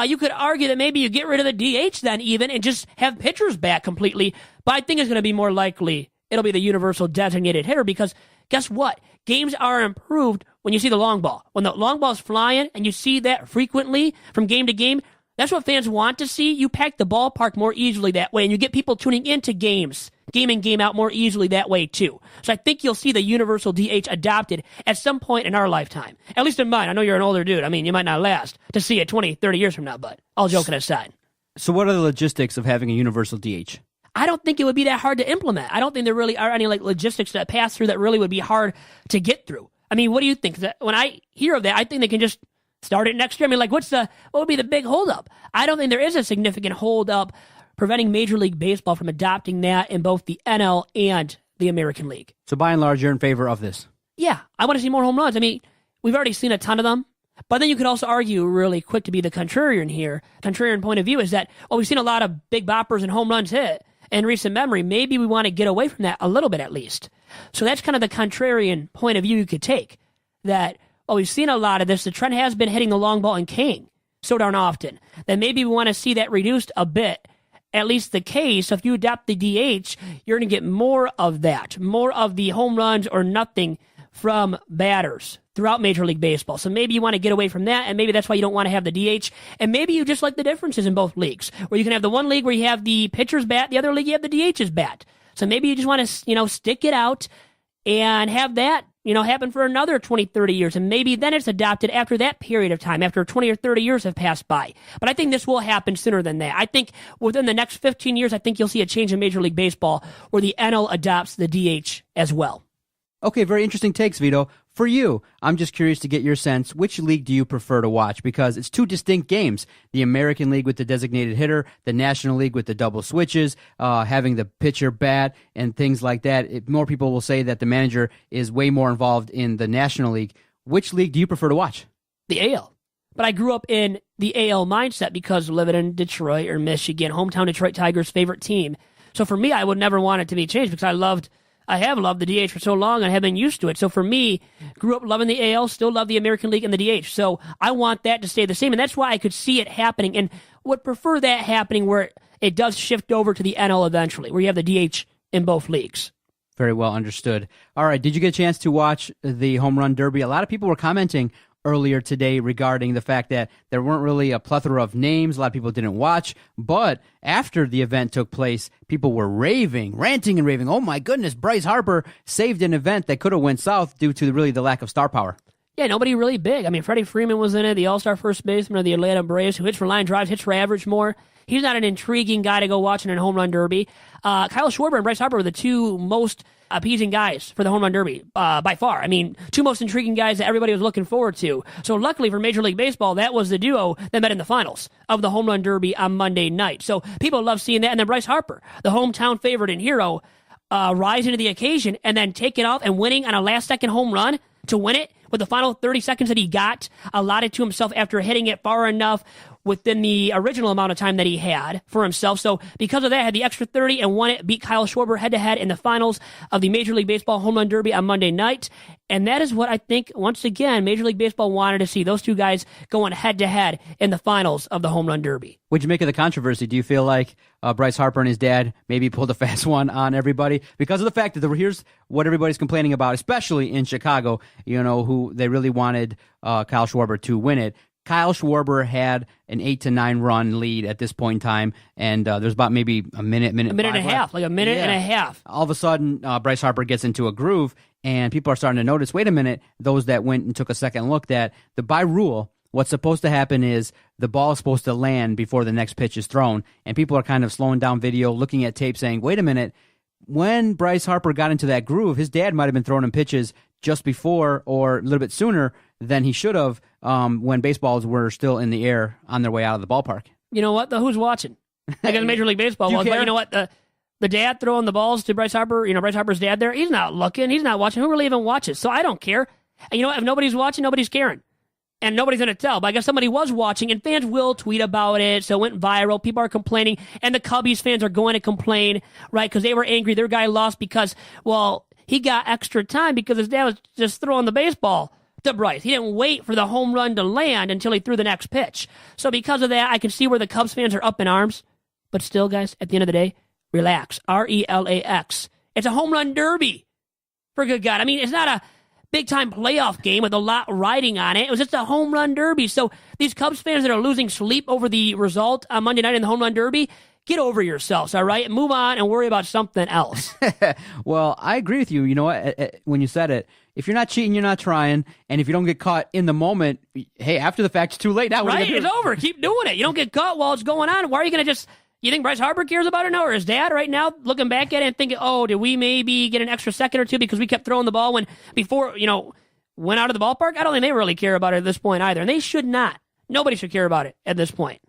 you could argue that maybe you get rid of the DH then even and just have pitchers back completely. But I think it's going to be more likely it'll be the universal designated hitter because guess what? Games are improved when you see the long ball. When the long ball's flying and you see that frequently from game to game, that's what fans want to see. You pack the ballpark more easily that way, and you get people tuning into games, game in, game out more easily that way, too. So I think you'll see the universal DH adopted at some point in our lifetime. At least in mine. I know you're an older dude. I mean, you might not last to see it 20, 30 years from now, but all joking aside. So what are the logistics of having a universal DH? I don't think it would be that hard to implement. I don't think there really are any logistics that pass through that really would be hard to get through. I mean, what do you think? When I hear of that, I think they can just start it next year. I mean, what would be the big holdup? I don't think there is a significant holdup preventing Major League Baseball from adopting that in both the NL and the American League. So by and large, you're in favor of this? Yeah, I want to see more home runs. I mean, we've already seen a ton of them. But then you could also argue really quick to be the contrarian here. Contrarian point of view is that, well, we've seen a lot of big boppers and home runs hit in recent memory. Maybe we want to get away from that a little bit at least. So that's kind of the contrarian point of view you could take. That, well, we've seen a lot of this. The trend has been hitting the long ball and King so darn often. Then maybe we want to see that reduced a bit. At least the case, if you adopt the DH, you're going to get more of that, more of the home runs or nothing from batters throughout Major League Baseball. So maybe you want to get away from that, and maybe that's why you don't want to have the DH. And maybe you just like the differences in both leagues, where you can have the one league where you have the pitcher's bat, the other league you have the DH's bat. So maybe you just want to, stick it out and have that, happen for another 20, 30 years. And maybe then it's adopted after that period of time, after 20 or 30 years have passed by. But I think this will happen sooner than that. I think within the next 15 years, I think you'll see a change in Major League Baseball where the NL adopts the DH as well. Okay, very interesting takes, Vito. For you, I'm just curious to get your sense. Which league do you prefer to watch? Because it's two distinct games. The American League with the designated hitter, the National League with the double switches, having the pitcher bat and things like that. More people will say that the manager is way more involved in the National League. Which league do you prefer to watch? The AL. But I grew up in the AL mindset because living in Detroit or Michigan, hometown Detroit Tigers' favorite team. So for me, I would never want it to be changed because I have loved the DH for so long and have been used to it. So for me, grew up loving the AL, still love the American League and the DH. So I want that to stay the same. And that's why I could see it happening and would prefer that happening where it does shift over to the NL eventually, where you have the DH in both leagues. Very well understood. All right. Did you get a chance to watch the Home Run Derby? A lot of people were commenting earlier today regarding the fact that there weren't really a plethora of names. A lot of people didn't watch. But after the event took place, people were ranting and raving. Oh, my goodness, Bryce Harper saved an event that could have went south due to really the lack of star power. Yeah, nobody really big. I mean, Freddie Freeman was in it, the all-star first baseman of the Atlanta Braves, who hits for line drives, hits for average more. He's not an intriguing guy to go watch in a home run derby. Kyle Schwarber and Bryce Harper were the two most appeasing guys for the home run derby by far. I mean, two most intriguing guys that everybody was looking forward to. So luckily for Major League Baseball, that was the duo that met in the finals of the home run derby on Monday night. So people love seeing that. And then Bryce Harper, the hometown favorite and hero, rising to the occasion and then taking off and winning on a last-second home run to win it with the final 30 seconds that he got allotted to himself after hitting it far enough within the original amount of time that he had for himself. So because of that, had the extra 30 and won it, beat Kyle Schwarber head-to-head in the finals of the Major League Baseball Home Run Derby on Monday night. And that is what I think, once again, Major League Baseball wanted to see, those two guys going head-to-head in the finals of the Home Run Derby. What'd you make of the controversy? Do you feel like Bryce Harper and his dad maybe pulled a fast one on everybody? Because of the fact that here's what everybody's complaining about, especially in Chicago, who they really wanted Kyle Schwarber to win it. Kyle Schwarber had an 8 to 9 run lead at this point in time, and there's about maybe a minute and a half, like a minute and a half. All of a sudden, Bryce Harper gets into a groove, and people are starting to notice, wait a minute, those that went and took a second look, that by rule, what's supposed to happen is the ball is supposed to land before the next pitch is thrown, and people are kind of slowing down video, looking at tape, saying, wait a minute, when Bryce Harper got into that groove, his dad might have been throwing him pitches just before or a little bit sooner than he should have when baseballs were still in the air on their way out of the ballpark. You know what? Who's watching? I guess Major League Baseball was. But you know what? The dad throwing the balls to Bryce Harper, Bryce Harper's dad there, he's not looking. He's not watching. Who really even watches? So I don't care. And if nobody's watching, nobody's caring. And nobody's going to tell. But I guess somebody was watching, and fans will tweet about it. So it went viral. People are complaining. And the Cubbies fans are going to complain, right? Because they were angry. Their guy lost because, he got extra time because his dad was just throwing the baseball to Bryce. He didn't wait for the home run to land until he threw the next pitch. So because of that, I can see where the Cubs fans are up in arms. But still, guys, at the end of the day, relax. RELAX. It's a home run derby. For good God. I mean, it's not a big-time playoff game with a lot riding on it. It was just a home run derby. So these Cubs fans that are losing sleep over the result on Monday night in the home run derby, get over yourselves, all right? Move on and worry about something else. Well, I agree with you. You know what? When you said it, if you're not cheating, you're not trying. And if you don't get caught in the moment, hey, after the fact, it's too late now. Right? It's over. Keep doing it. You don't get caught while it's going on. Why are you going to you think Bryce Harper cares about it now, or his dad right now looking back at it and thinking, did we maybe get an extra second or two because we kept throwing the ball before went out of the ballpark? I don't think they really care about it at this point either. And they should not. Nobody should care about it at this point.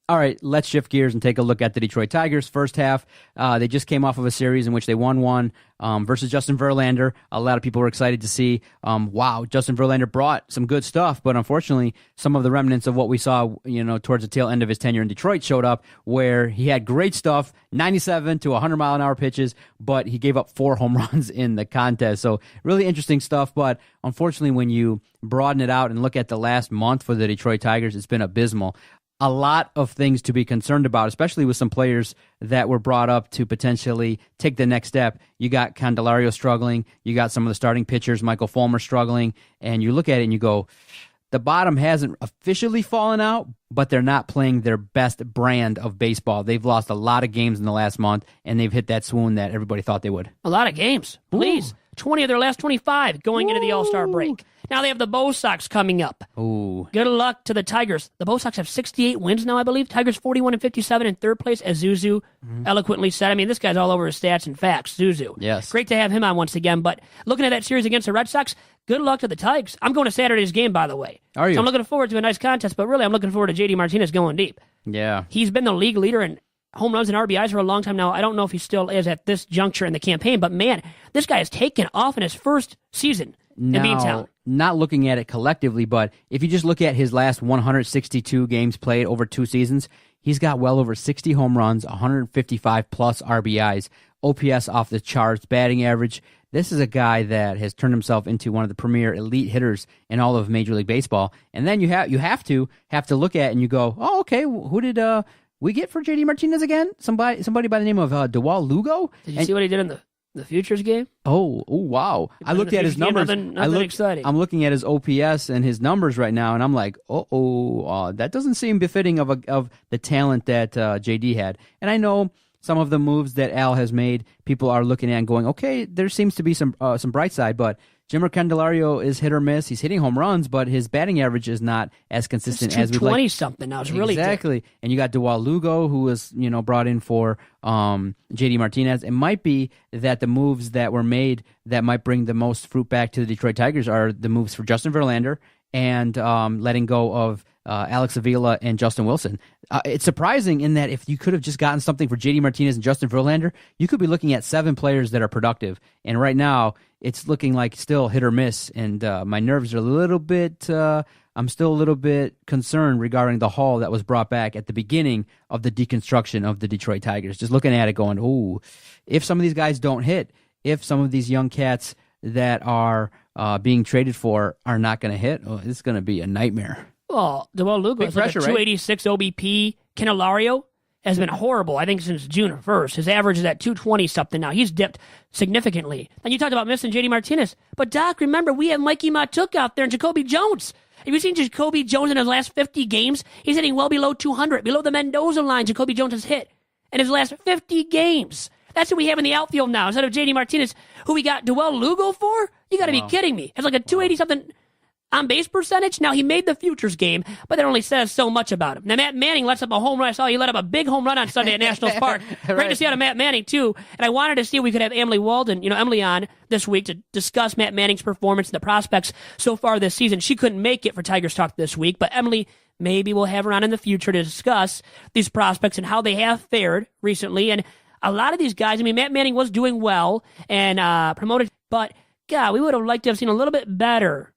All right, let's shift gears and take a look at the Detroit Tigers. First half, they just came off of a series in which they won one versus Justin Verlander. A lot of people were excited to see, wow, Justin Verlander brought some good stuff, but unfortunately, some of the remnants of what we saw, towards the tail end of his tenure in Detroit showed up, where he had great stuff, 97 to 100-mile-an-hour pitches, but he gave up 4 home runs in the contest. So really interesting stuff, but unfortunately, when you broaden it out and look at the last month for the Detroit Tigers, it's been abysmal. A lot of things to be concerned about, especially with some players that were brought up to potentially take the next step. You got Candelario struggling. You got some of the starting pitchers, Michael Fulmer, struggling. And you look at it and you go, the bottom hasn't officially fallen out, but they're not playing their best brand of baseball. They've lost a lot of games in the last month, and they've hit that swoon that everybody thought they would. A lot of games. Please. Ooh. 20 of their last 25 going into the All-Star break. Now they have the Bo Sox coming up. Ooh. Good luck to the Tigers. The Bo Sox have 68 wins now, I believe. Tigers 41-57 in third place, as ZuZu eloquently said. I mean, this guy's all over his stats and facts, ZuZu. Yes. Great to have him on once again. But looking at that series against the Red Sox, good luck to the Tigers. I'm going to Saturday's game, by the way. Are you? So I'm looking forward to a nice contest, but really I'm looking forward to JD Martinez going deep. Yeah. He's been the league leader in home runs and RBIs for a long time now. I don't know if he still is at this juncture in the campaign, but man, this guy has taken off in his first season in Beantown. Not looking at it collectively, but if you just look at his last 162 games played over 2 seasons, he's got well over 60 home runs, 155 plus RBIs, OPS off the charts, batting average. This is a guy that has turned himself into one of the premier elite hitters in all of Major League Baseball. And then you have to look at it and you go, oh, okay, who did we get for JD Martinez again? Somebody by the name of Dewal Lugo. Did you see what he did in the Futures game? Oh, wow! I looked at his numbers. Nothing exciting. I'm looking at his OPS and his numbers right now, and I'm like, that doesn't seem befitting of the talent that JD had. And I know some of the moves that Al has made, people are looking at and going, okay, there seems to be some bright side, but Jimmer Candelario is hit or miss. He's hitting home runs, but his batting average is not as consistent as we'd like. 20-something now. It's really exactly. Good. And you got Dewal Lugo, who was brought in for JD Martinez. It might be that the moves that were made that might bring the most fruit back to the Detroit Tigers are the moves for Justin Verlander and letting go of Alex Avila and Justin Wilson. It's surprising in that if you could have just gotten something for JD Martinez and Justin Verlander, you could be looking at 7 players that are productive. And right now, it's looking like still hit or miss. And my nerves are a little bit, I'm still a little bit concerned regarding the haul that was brought back at the beginning of the deconstruction of the Detroit Tigers. Just looking at it going, ooh, if some of these guys don't hit, if some of these young cats that are being traded for are not going to hit, it's going to be a nightmare. Well, Dewal Lugo has like a 286 OBP. Candelario has been horrible, I think, since June 1st. His average is at 220-something now. He's dipped significantly. And you talked about missing JD Martinez. But, Doc, remember, we have Mikey Matuk out there and Jacoby Jones. Have you seen Jacoby Jones in his last 50 games? He's hitting well below 200. Below the Mendoza line, Jacoby Jones has hit in his last 50 games. That's who we have in the outfield now. Instead of JD Martinez, who we got Dewal Lugo for? You got to be kidding me. It's like a 280-something on-base percentage. Now, he made the Futures game, but that only says so much about him. Now, Matt Manning lets up a home run. I saw he let up a big home run on Sunday at Nationals Park. Great to see out of Matt Manning, too. And I wanted to see if we could have Emily Walden, Emily on this week to discuss Matt Manning's performance and the prospects so far this season. She couldn't make it for Tigers Talk this week, but Emily, maybe we'll have her on in the future to discuss these prospects and how they have fared recently. And a lot of these guys, Matt Manning was doing well and promoted, but, God, we would have liked to have seen a little bit better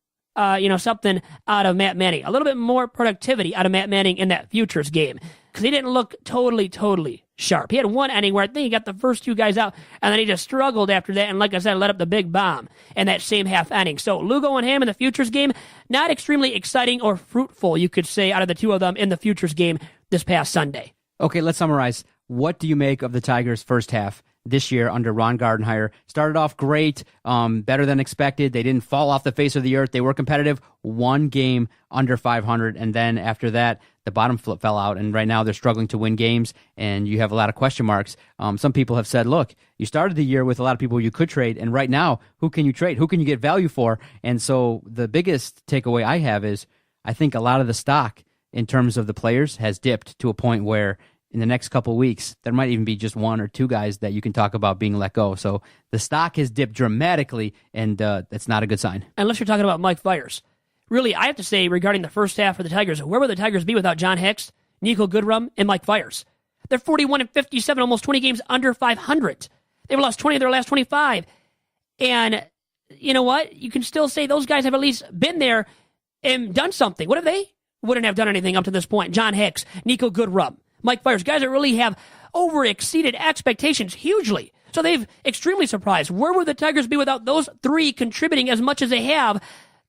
something out of Matt Manning. A little bit more productivity out of Matt Manning in that Futures game. Because he didn't look totally sharp. He had one inning where I think he got the first 2 guys out, and then he just struggled after that, and like I said, let up the big bomb in that same half inning. So Lugo and him in the Futures game, not extremely exciting or fruitful, you could say, out of the 2 of them in the Futures game this past Sunday. Okay, let's summarize. What do you make of the Tigers' first half this year under Ron Gardenhire? Started off great, better than expected. They didn't fall off the face of the earth. They were competitive. 1 game under 500, and then after that, the bottom fell out, and right now they're struggling to win games, and you have a lot of question marks. Some people have said, look, you started the year with a lot of people you could trade, and right now, who can you trade? Who can you get value for? And so the biggest takeaway I have is I think a lot of the stock in terms of the players has dipped to a point where in the next couple of weeks, there might even be just 1 or 2 guys that you can talk about being let go. So the stock has dipped dramatically, and that's not a good sign. Unless you're talking about Mike Fiers. Really, I have to say, regarding the first half of the Tigers, where would the Tigers be without John Hicks? Nico Goodrum, and Mike Fiers. They're 41-57, almost 20 games under 500. They've lost 20 of their last 25. And you know what? You can still say those guys have at least been there and done something. What if they wouldn't have done anything up to this point? John Hicks, Nico Goodrum, Mike Fiers, guys that really have over-exceeded expectations hugely. So they've extremely surprised. Where would the Tigers be without those three contributing as much as they have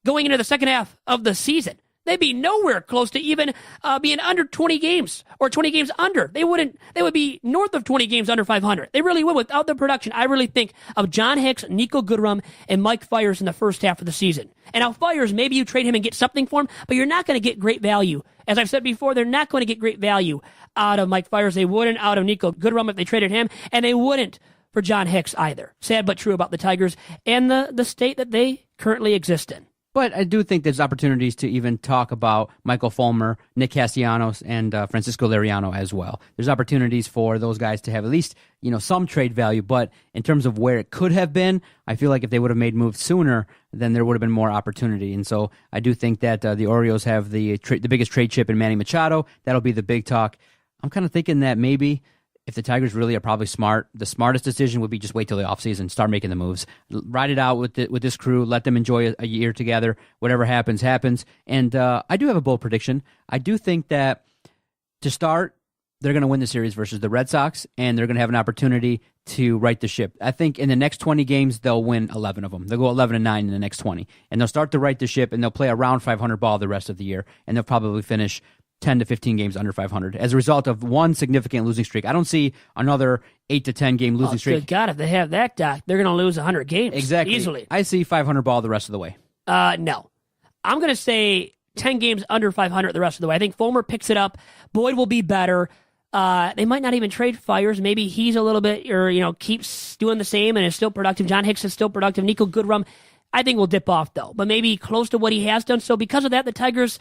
going into the second half of the season? They'd be nowhere close to even being under 20 games or 20 games under. They would be north of 20 games under 500. They really would. Without the production, I really think of John Hicks, Nico Goodrum, and Mike Fiers in the first half of the season. And now Fiers, maybe you trade him and get something for him, but you're not going to get great value. As I've said before, they're not going to get great value out of Mike Fiers. They wouldn't out of Nico Goodrum if they traded him, and they wouldn't for John Hicks either. Sad but true about the Tigers and the state that they currently exist in. But I do think there's opportunities to even talk about Michael Fulmer, Nick Castellanos, and Francisco Liriano as well. There's opportunities for those guys to have at least some trade value. But in terms of where it could have been, I feel like if they would have made moves sooner, then there would have been more opportunity. And so I do think that the Orioles have the biggest trade chip in Manny Machado. That'll be the big talk. I'm kind of thinking that maybe if the Tigers really are probably smart, the smartest decision would be just wait till the offseason, start making the moves. Ride it out with this crew, let them enjoy a year together. Whatever happens, happens. And I do have a bold prediction. I do think that to start, they're going to win the series versus the Red Sox, and they're going to have an opportunity to right the ship. I think in the next 20 games, they'll win 11 of them. They'll go 11-9 in the next 20. And they'll start to right the ship, and they'll play around 500 ball the rest of the year, and they'll probably finish 10 to 15 games under 500 as a result of one significant losing streak. I don't see another 8 to 10 game losing streak. Good God, if they have that, Doc, they're going to lose 100 games. Exactly. Easily. I see 500 ball the rest of the way. No. I'm going to say 10 games under 500 the rest of the way. I think Fulmer picks it up. Boyd will be better. They might not even trade Fiers. Maybe he's a little bit, or keeps doing the same and is still productive. John Hicks is still productive. Nico Goodrum, I think will dip off, though, but maybe close to what he has done. So because of that, the Tigers,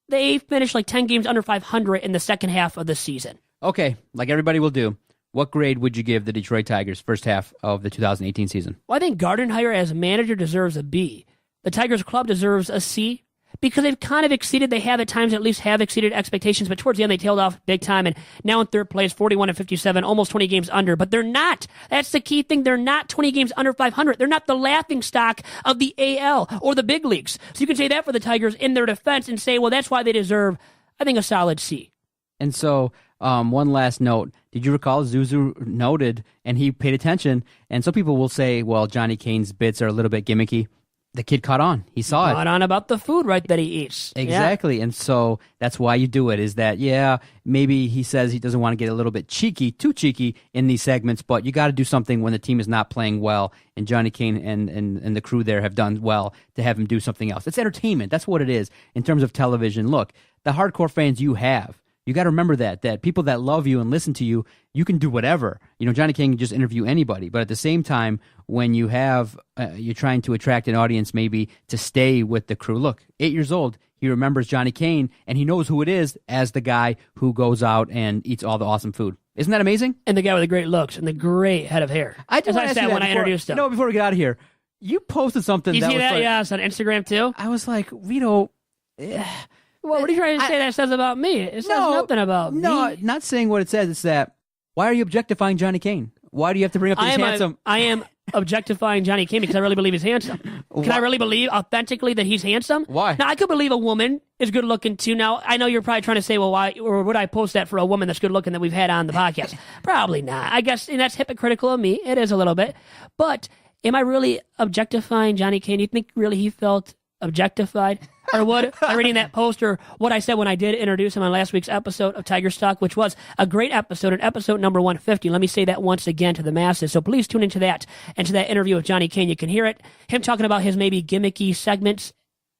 they finished like 10 games under 500 in the second half of the season. Okay, like everybody will do. What grade would you give the Detroit Tigers first half of the 2018 season? Well, I think Gardenhire as a manager deserves a B. The Tigers club deserves a C because they've kind of exceeded. They have at times at least have exceeded expectations, but towards the end they tailed off big time, and now in third place, 41-57, almost 20 games under. But they're not. That's the key thing. They're not 20 games under 500. They're not the laughing stock of the AL or the big leagues. So you can say that for the Tigers in their defense and say, well, that's why they deserve, I think, a solid C. And so, one last note. Did you recall ZuZu noted, and he paid attention, and some people will say, well, Johnny Cane's bits are a little bit gimmicky. The kid caught on. He saw it. Caught on about the food, right, that he eats. Exactly. Yeah. And so that's why you do it, is that, maybe he says he doesn't want to get a little bit too cheeky in these segments, but you got to do something when the team is not playing well, and Johnny Kane and the crew there have done well to have him do something else. It's entertainment. That's what it is in terms of television. Look, the hardcore fans you have, you got to remember that people that love you and listen to you, you can do whatever. Johnny King can just interview anybody. But at the same time, when you have, you're trying to attract an audience maybe to stay with the crew. Look, 8 years old, he remembers Johnny Kane, and he knows who it is as the guy who goes out and eats all the awesome food. Isn't that amazing? And the guy with the great looks and the great head of hair. I said when I introduced him. Before we get out of here, you posted something. You that see was that? like, Yeah, it's on Instagram too. I was like, Vito. Well, what are you trying to say that says about me? It says nothing about me. No, not saying what it says. It's that, why are you objectifying Johnny Kane? Why do you have to bring up that he's handsome? I am objectifying Johnny Kane because I really believe he's handsome. Can I really believe authentically that he's handsome? Why? Now, I could believe a woman is good looking too. Now, I know you're probably trying to say, well, why, or would I post that for a woman that's good looking that we've had on the podcast? Probably not. I guess, and that's hypocritical of me. It is a little bit. But am I really objectifying Johnny Kane? You think really he felt objectified? Or what, by reading that post, or what I said when I did introduce him on last week's episode of Tiger Stock, which was a great episode, and episode number 150. Let me say that once again to the masses. So please tune into that and to that interview with Johnny Kane. You can hear it. Him talking about his maybe gimmicky segments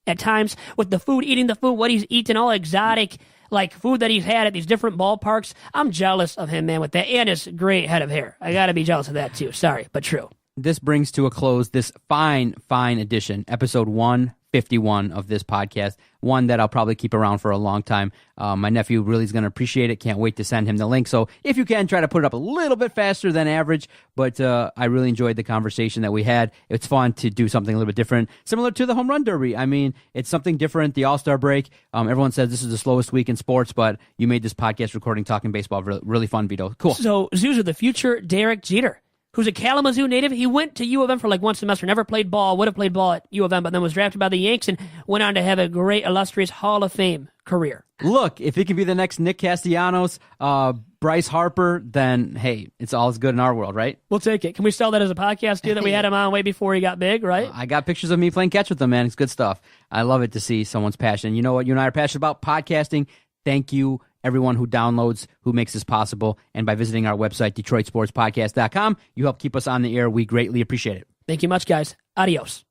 at times with the food, eating the food, what he's eating, all exotic, like food that he's had at these different ballparks. I'm jealous of him, man, with that. And his great head of hair. I got to be jealous of that too. Sorry, but true. this brings to a close this fine edition, episode 151 of this podcast, one that I'll probably keep around for a long time. My nephew really is going to appreciate it. Can't wait to send him the link. So if you can, try to put it up a little bit faster than average. But I really enjoyed the conversation that we had. It's fun to do something a little bit different, similar to the Home Run Derby. I mean, it's something different, the All-Star break. Everyone says this is the slowest week in sports, but you made this podcast recording Talking Baseball really fun, Vito. Cool. So, ZuZu, the future Derek Jeter, who's a Kalamazoo native. He went to U of M for like one semester, never played ball, would have played ball at U of M, but then was drafted by the Yanks and went on to have a great, illustrious Hall of Fame career. Look, if he can be the next Nick Castellanos, Bryce Harper, then, hey, it's all good in our world, right? We'll take it. Can we sell that as a podcast, too, that we had him on way before he got big, right? I got pictures of me playing catch with him, man. It's good stuff. I love it to see someone's passion. You know what? You and I are passionate about podcasting. Thank you, everyone who downloads, who makes this possible. And by visiting our website, DetroitSportsPodcast.com, you help keep us on the air. We greatly appreciate it. Thank you much, guys. Adios.